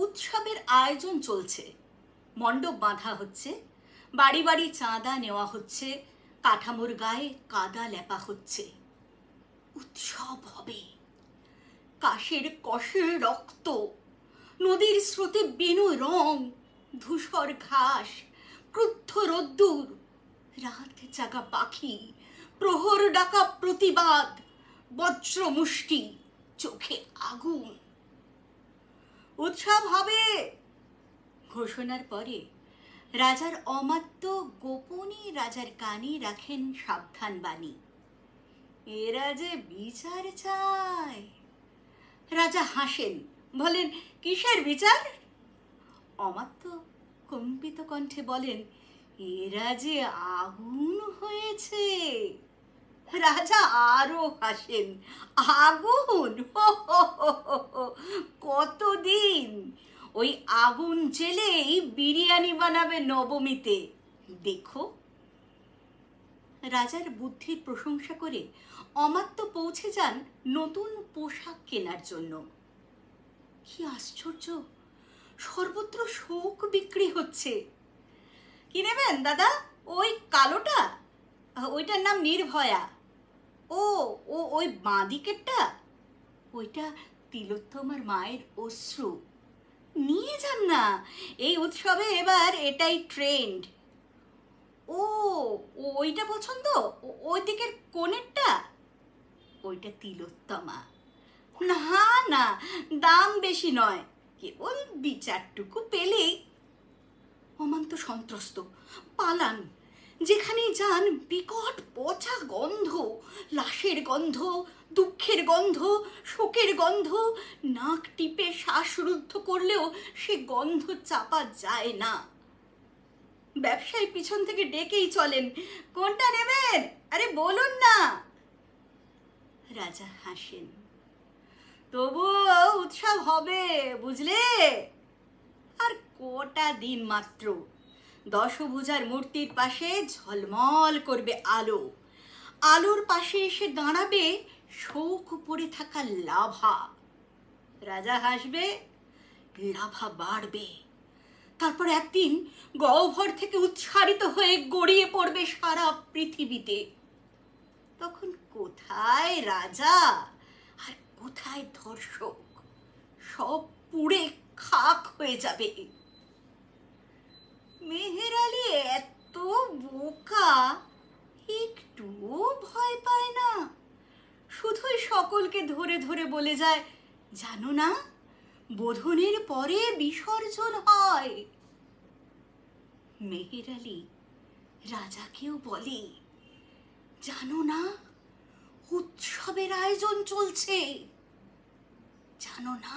উৎসবের আয়োজন চলছে, মণ্ডপ বাঁধা হচ্ছে, বাড়ি বাড়ি চাঁদা নেওয়া হচ্ছে, কাঠামোর গায়ে কাদা লেপা হচ্ছে। উৎসব হবে। কাশের কষে রক্ত, নদীর স্রোতে বেনু রং, ধূসর ঘাস, ক্রুদ্ধ রোদ্দুর, রাত জাগা পাখি, প্রহর ডাকা প্রতিবাদ, বজ্র মুষ্টি, চোখে আগুন। উৎসব হবে ঘোষণার পরে রাজার অমাত্য গোপনে রাজার কানে রাখেন সাবধান বাণী। এরা যে বিচার চায়। রাজা হাসেন, বলেন, কিসের বিচার? অমাত্য কম্পিত কণ্ঠে বলেন, এরা যে আগুন হয়েছে। রাজা আরো হাসেন, আগুন? কতদিন? ওই আগুন জেলেই বিরিয়ানি বানাবে নবমীতে, দেখো। রাজার বুদ্ধির প্রশংসা করে অমাত্য পৌঁছে যান নতুন পোশাক কেনার জন্য। কি আশ্চর্য, সর্বত্র শোক বিক্রি হচ্ছে। কি নেবেন দাদা? ওই কালোটা? ওইটার নাম নির্ভয়া। ও ও ওই বাঁদিকেরটা? ওইটা তিলোত্তমার মায়ের অশ্রু। নিয়ে যান না, এই উৎসবে এবার এটাই ট্রেন্ড। ও ওইটা পছন্দ? ওই দিকের কোণেরটা? ওইটা তিলোত্তমা। না না, দাম বেশি নয়, কেবল বিচারটুকু পেলেই। অমান্ত সন্ত্রস্ত, পালান। যেখানেই যান বিকট পচা গন্ধ, লাশের গন্ধ, দুঃখের গন্ধ, শোকের গন্ধ। নাক টিপে শ্বাসরুদ্ধ করলেও সে গন্ধ চাপা যায় না। ব্যবসায়ী পিছন থেকে ডেকেই চলেন, কোনটা নেবেন? আরে বলুন না। রাজা হাসেন, তবুও উৎসব হবে, বুঝলে? আর কটা দিন মাত্র। দশভুজার মূর্তির পাশে ঝলমল করবে আলো, আলোর পাশে এসে দাঁড়াবে শোক পড়ে থাকা লাভা। রাজা হাসবে, লাভা বাড়বে। তারপর একদিন গহ্বর থেকে উৎসারিত হয়ে গড়িয়ে পড়বে সারা পৃথিবীতে। তখন কোথায় রাজা আর কোথায় ধর্ষক? সব পুড়ে খাক হয়ে যাবে। মেহের আলী এত বোকা, একটু ভয় পায় না। শুধুই সকলকে ধরে ধরে বলে যায়, জানো না, বোধনের পরে বিসর্জন হয়। মেহের আলী রাজাকেও বলে, জানো না, উৎসবের আয়োজন চলছে। জানো না,